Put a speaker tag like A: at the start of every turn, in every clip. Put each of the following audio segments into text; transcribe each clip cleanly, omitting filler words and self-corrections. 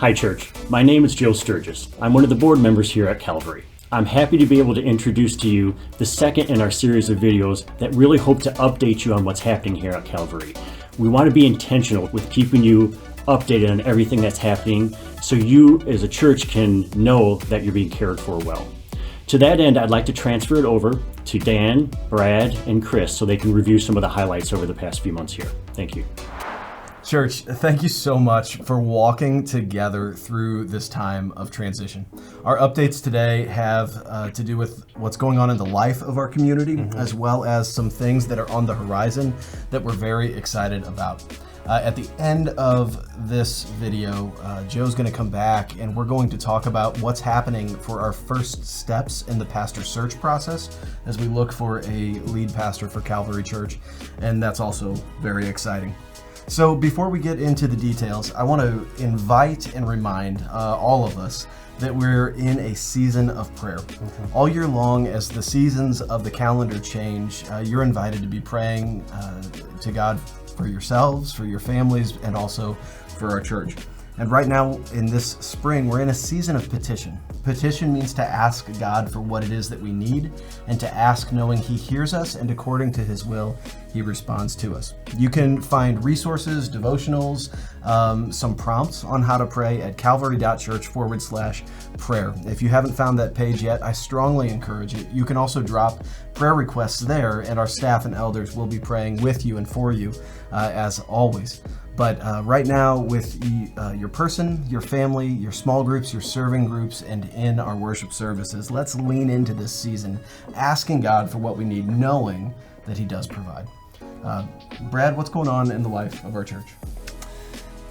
A: Hi, church. My name is Joe Sturgis. I'm one of the board members here at Calvary. I'm happy to be able to introduce to you the second in our series of videos that really hope to update you on what's happening here at Calvary. We want to be intentional with keeping you updated on everything that's happening so you as a church can know that you're being cared for well. To that end, I'd like to transfer it over to Dan, Brad, and Chris so they can review some of the highlights over the past few months here. Thank you.
B: Church, thank you so much for walking together through this time of transition. Our updates today have to do with what's going on in the life of our community, as well as some things that are on the horizon that we're very excited about. At the end of this video, Joe's going to come back and we're going to talk about what's happening for our first steps in the pastor search process as we look for a lead pastor for Calvary Church, and that's also very exciting. So before we get into the details, I want to invite and remind all of us that we're in a season of prayer. All year long, as the seasons of the calendar change, you're invited to be praying to God for yourselves, for your families, and also for our church. And right now in this spring, we're in a season of petition. Petition means to ask God for what it is that we need, and to ask knowing He hears us, and according to His will, He responds to us. You can find resources, devotionals, some prompts on how to pray at calvary.church/prayer. If you haven't found that page yet, I strongly encourage it. You can also drop prayer requests there, and our staff and elders will be praying with you and for you, as always. But right now, with your person, your family, your small groups, your serving groups, and in our worship services, let's lean into this season, asking God for what we need, knowing that He does provide. Brad, what's going on in the life of our church?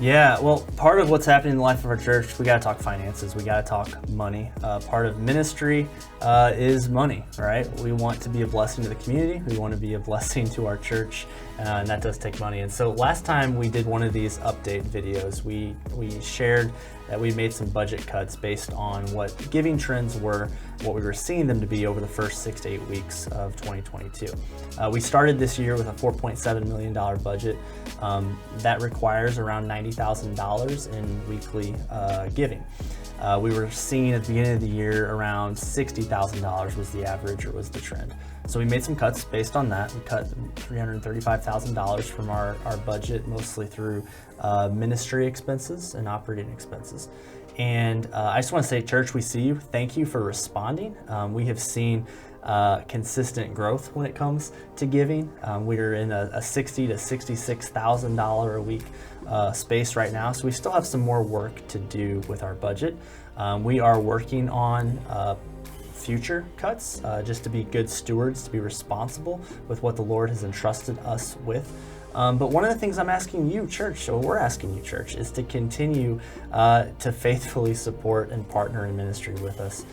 C: Yeah, well, part of what's happening in the life of our church, we got to talk finances, we got to talk money. Part of ministry is money, right? We want to be a blessing to the community, we want to be a blessing to our church, and that does take money. And so last time we did one of these update videos, we shared that we made some budget cuts based on what giving trends were, what we were seeing them to be over the first 6 to 8 weeks of 2022. We started this year with a $4.7 million budget. That requires around $90,000 in weekly giving. We were seeing at the beginning of the year around $60,000 was the average, or was the trend. So we made some cuts based on that. We cut $335,000 from our budget, mostly through ministry expenses and operating expenses. And I just want to say, church, we see you. Thank you for responding. We have seen consistent growth when it comes to giving. We're in a $60,000 to $66,000 a week space right now, so we still have some more work to do with our budget. We are working on future cuts, just to be good stewards, to be responsible with what the Lord has entrusted us with. But one of the things I'm asking you, church, or we're asking you, church, is to continue to faithfully support and partner in ministry with us.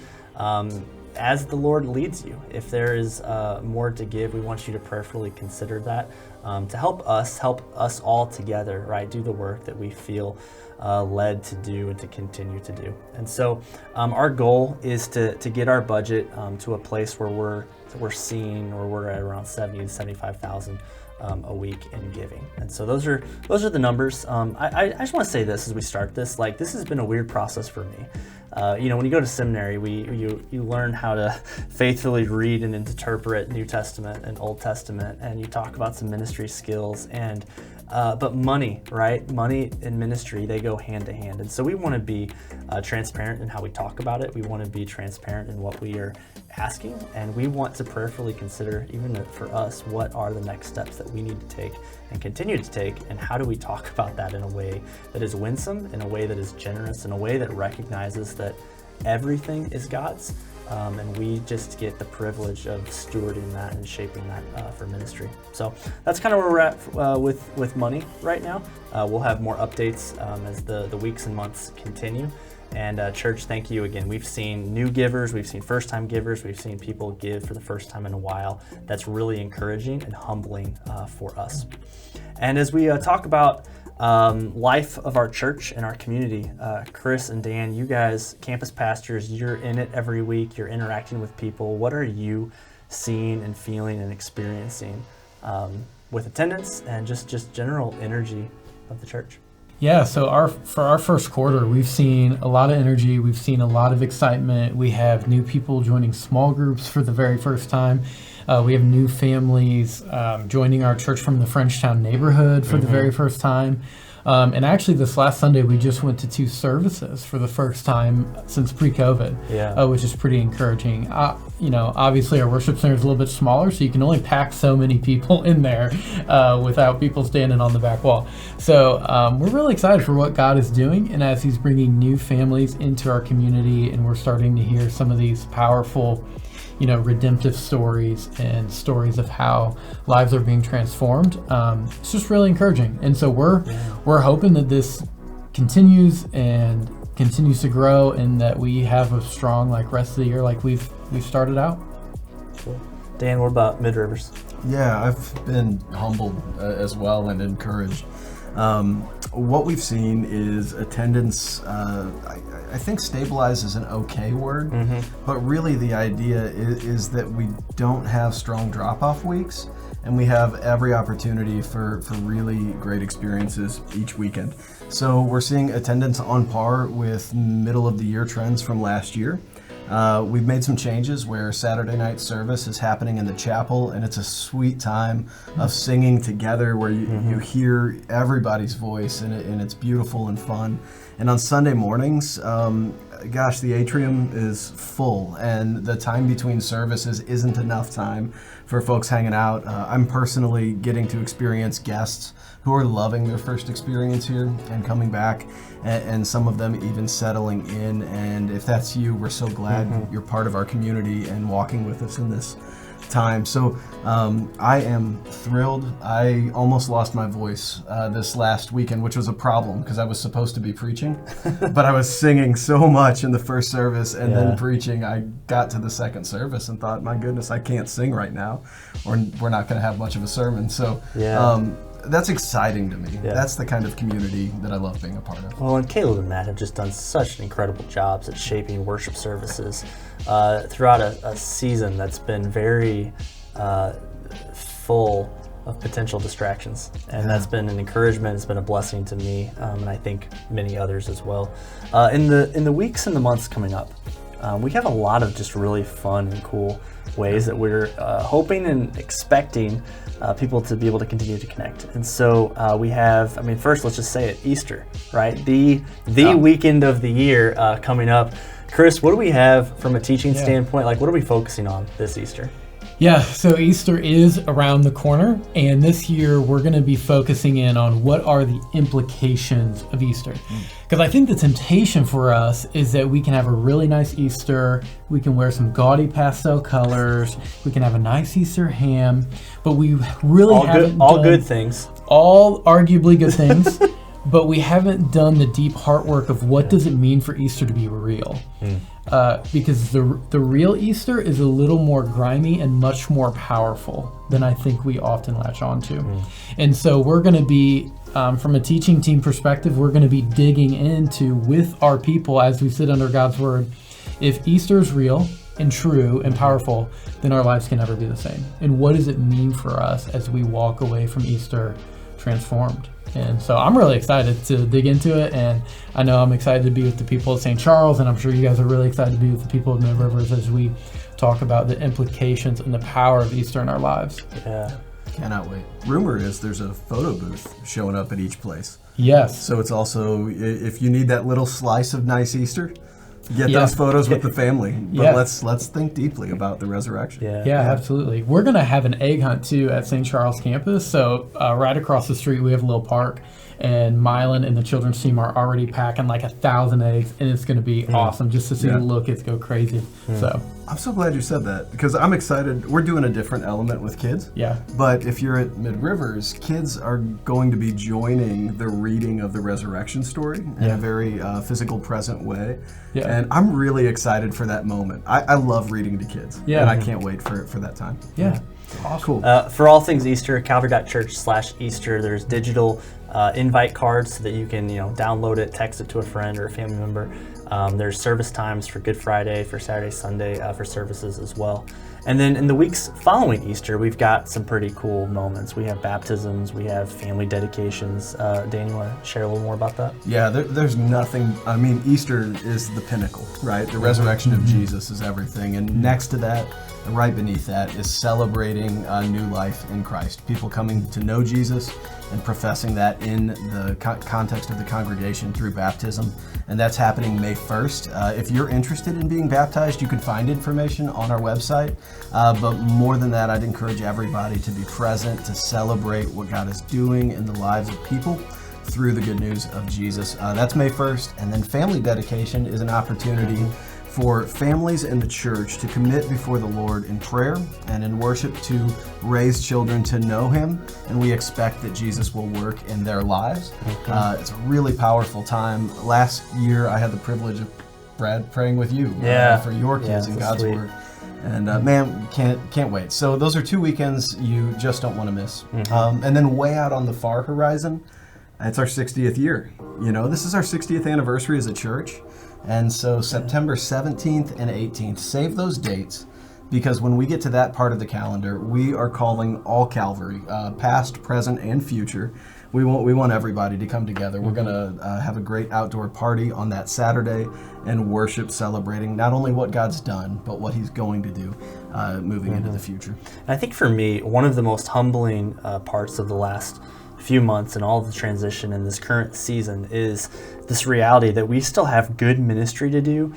C: As the Lord leads you. If there is more to give, we want you to prayerfully consider that to help us all together, right? Do the work that we feel led to do and to continue to do. And so our goal is to get our budget to a place where we're seeing, or we're at around $70,000 to $75,000 a week in giving. And so those are the numbers. I just want to say this as we start this, like, this has been a weird process for me. When you go to seminary, you learn how to faithfully read and interpret New Testament and Old Testament, and you talk about some ministry skills, and but money, right? Money and ministry, they go hand to hand. And so we want to be transparent in how we talk about it. We want to be transparent in what we are asking, and we want to prayerfully consider, even for us, what are the next steps that we need to take and continue to take, and how do we talk about that in a way that is winsome, in a way that is generous, in a way that recognizes that everything is God's, and we just get the privilege of stewarding that and shaping that for ministry. So that's kind of where we're at with money right now. We'll have more updates as the weeks and months continue. And church, thank you again. We've seen new givers, we've seen first-time givers, we've seen people give for the first time in a while. That's really encouraging and humbling for us. And as we talk about life of our church and our community, Chris and Dan, you guys, campus pastors, you're in it every week, you're interacting with people. What are you seeing and feeling and experiencing with attendance and just general energy of the church?
D: Yeah, so for our first quarter, we've seen a lot of energy. We've seen a lot of excitement. We have new people joining small groups for the very first time. We have new families joining our church from the Frenchtown neighborhood for the very first time. And actually, this last Sunday, we just went to 2 services for the first time since pre-COVID, which is pretty encouraging. Obviously, our worship center is a little bit smaller, so you can only pack so many people in there without people standing on the back wall. So we're really excited for what God is doing, and as He's bringing new families into our community, and we're starting to hear some of these powerful redemptive stories and stories of how lives are being transformed. It's just really encouraging. And so we're hoping that this continues to grow, and that we have a strong rest of the year like we've started out.
C: Cool. Dan, what about Mid Rivers?
B: Yeah, I've been humbled as well and encouraged. What we've seen is attendance, I think stabilize is an okay word, but really the idea is that we don't have strong drop-off weeks, and we have every opportunity for really great experiences each weekend. So we're seeing attendance on par with middle of the year trends from last year. We've made some changes where Saturday night service is happening in the chapel, and it's a sweet time of singing together where you hear everybody's voice, and it's beautiful and fun. And on Sunday mornings, the atrium is full, and the time between services isn't enough time for folks hanging out. I'm personally getting to experience guests who are loving their first experience here and coming back, and some of them even settling in. And if that's you, we're so glad you're part of our community and walking with us in this time. So I am thrilled. I almost lost my voice this last weekend, which was a problem because I was supposed to be preaching, but I was singing so much in the first service and then preaching. I got to the second service and thought, my goodness, I can't sing right now, or we're not going to have much of a sermon. So that's exciting to me. Yeah. That's the kind of community that I love being a part of.
C: Well, and Caleb and Matt have just done such incredible jobs at shaping worship services throughout a season that's been very full of potential distractions. And that's been an encouragement. It's been a blessing to me, and I think many others as well. In the weeks and the months coming up, we have a lot of just really fun and cool ways that we're hoping and expecting people to be able to continue to connect. And so we have, first let's just say it, Easter, right? The weekend of the year coming up. Chris, what do we have from a teaching standpoint? What are we focusing on this Easter?
D: Yeah, so Easter is around the corner, and this year we're going to be focusing in on what are the implications of Easter. Because I think the temptation for us is that we can have a really nice Easter, we can wear some gaudy pastel colors, we can have a nice Easter ham, but we really
C: all good things.
D: All arguably good things. But we haven't done the deep heart work of what does it mean for Easter to be real. Because the real Easter is a little more grimy and much more powerful than I think we often latch on to. And so we're going to be, from a teaching team perspective, we're going to be digging into with our people as we sit under God's Word. If Easter is real and true and powerful, then our lives can never be the same. And what does it mean for us as we walk away from Easter transformed? And so I'm really excited to dig into it, and I know I'm excited to be with the people at St. Charles, and I'm sure you guys are really excited to be with the people of Mid Rivers as we talk about the implications and the power of Easter in our lives.
C: Yeah.
B: Cannot wait. Rumor is there's a photo booth showing up at each place.
D: Yes.
B: So it's also, if you need that little slice of nice Easter, get those photos with the family. But let's think deeply about the resurrection.
D: Yeah, absolutely. We're going to have an egg hunt, too, at St. Charles campus. So right across the street, we have a little park. And Mylan and the children's team are already packing 1,000 eggs. And it's going to be awesome just to see the little kids go crazy. So
B: I'm so glad you said that, because I'm excited. We're doing a different element with kids.
D: Yeah.
B: But if you're at Mid Rivers, kids are going to be joining the reading of the resurrection story in a very physical, present way. Yeah. And I'm really excited for that moment. I love reading to kids. Yeah. And I can't wait for that time.
D: Yeah. Awesome.
C: Cool. For all things Easter, calvary.church/Easter, there's digital invite cards so that you can download it, text it to a friend or a family member. There's service times for Good Friday, for Saturday, Sunday, for services as well. And then in the weeks following Easter, we've got some pretty cool moments. We have baptisms, we have family dedications. Dan, you want to share a little more about that?
B: Yeah, there's nothing. I mean, Easter is the pinnacle, right? The resurrection of Jesus is everything. And next to that, and right beneath that, is celebrating new life in Christ. People coming to know Jesus and professing that in the context of the congregation through baptism. And that's happening May 1st. If you're interested in being baptized, you can find information on our website. But more than that, I'd encourage everybody to be present, to celebrate what God is doing in the lives of people through the good news of Jesus. That's May 1st. And then family dedication is an opportunity for families in the church to commit before the Lord in prayer and in worship to raise children to know Him, and we expect that Jesus will work in their lives. It's a really powerful time. Last year, I had the privilege of Brad praying with you for your kids in God's
C: sweet.
B: Word, and man, can't wait. So those are 2 weekends you just don't want to miss. And then way out on the far horizon, it's our 60th year. This is our 60th anniversary as a church. And so September 17th and 18th, save those dates, because when we get to that part of the calendar, we are calling all Calvary, past, present, and future. We want everybody to come together. We're going to have a great outdoor party on that Saturday and worship, celebrating not only what God's done, but what He's going to do moving into the future.
C: And I think for me, one of the most humbling parts of the last few months and all of the transition in this current season is this reality that we still have good ministry to do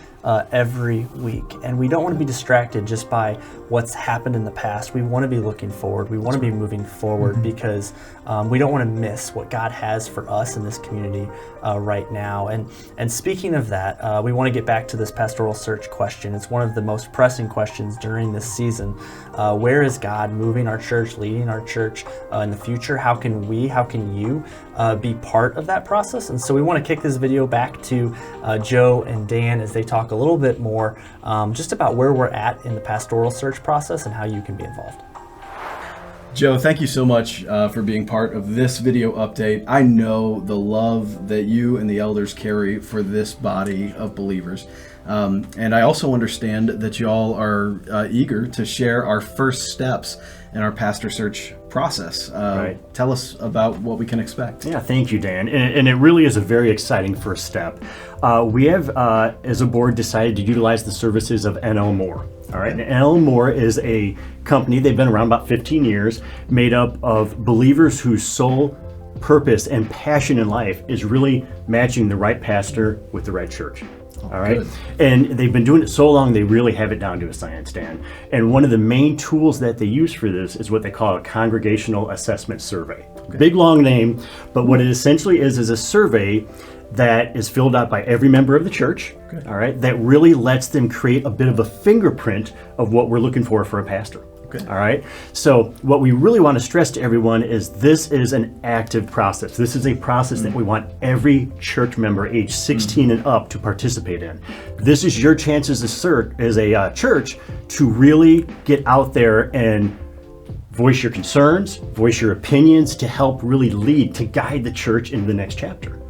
C: every week, and we don't want to be distracted just by what's happened in the past. We want to be looking forward. We want to be moving forward because we don't want to miss what God has for us in this community right now. And speaking of that, we want to get back to this pastoral search question. It's one of the most pressing questions during this season. Where is God moving our church, leading our church in the future? How can you be part of that process? And so we want to kick this video back to Joe and Dan as they talk a little bit more just about where we're at in the pastoral search process and how you can be involved.
B: Joe, thank you so much for being part of this video update. I know the love that you and the elders carry for this body of believers. And I also understand that y'all are eager to share our first steps in our pastor search process.
A: Right.
B: Tell us about what we can expect.
A: Yeah, thank you, Dan. And it really is a very exciting first step. We have, as a board, decided to utilize the services of N.L. Moore. All right, and N.L. Moore is a company, they've been around about 15 years, made up of believers whose sole purpose and passion in life is really matching the right pastor with the right church. All right. Good. And they've been doing it so long, they really have it down to a science, Dan. And one of the main tools that they use for this is what they call a congregational assessment survey. Okay. Big, long name, but what it essentially is a survey that is filled out by every member of the church, okay. All right, that really lets them create a bit of a fingerprint of what we're looking for a pastor. Okay. All right. So what we really want to stress to everyone is this is an active process. This is a process that we want every church member age 16 and up to participate in. This is your chance as a church to really get out there and voice your concerns, voice your opinions, to help really lead, to guide the church into the next chapter.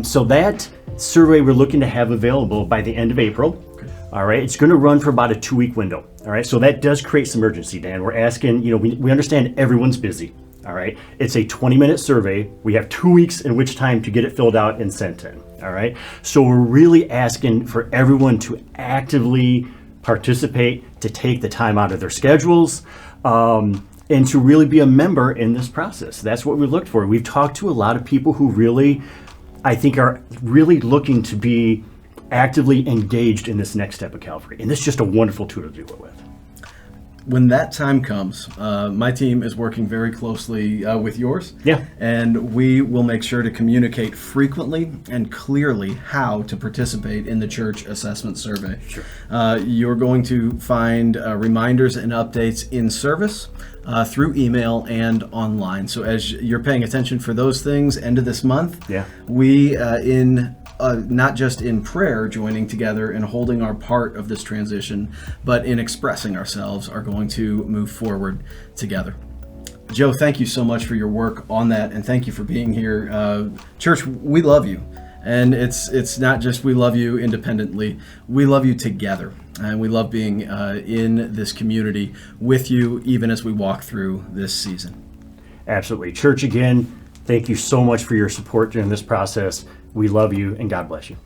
A: So that survey we're looking to have available by the end of April. All right, it's going to run for about a 2-week window. All right, so that does create some urgency, Dan. We're asking, we understand everyone's busy. All right, it's a 20-minute survey. We have 2 weeks in which time to get it filled out and sent in. All right, so we're really asking for everyone to actively participate, to take the time out of their schedules, and to really be a member in this process. That's what we looked for. We've talked to a lot of people who really, I think, are really looking to be actively engaged in this next step of Calvary. And this is just a wonderful tool to do it with.
B: When that time comes, my team is working very closely with yours. Yeah. And we will make sure to communicate frequently and clearly how to participate in the church assessment survey. Sure. You're going to find reminders and updates in service, through email and online. So as you're paying attention for those things, end of this month, we not just in prayer, joining together and holding our part of this transition, but in expressing ourselves, are going to move forward together. Joe, thank you so much for your work on that, and thank you for being here. Church, we love you. And it's not just we love you independently, we love you together. And we love being in this community with you, even as we walk through this season.
A: Absolutely. Church, again, thank you so much for your support during this process. We love you, and God bless you.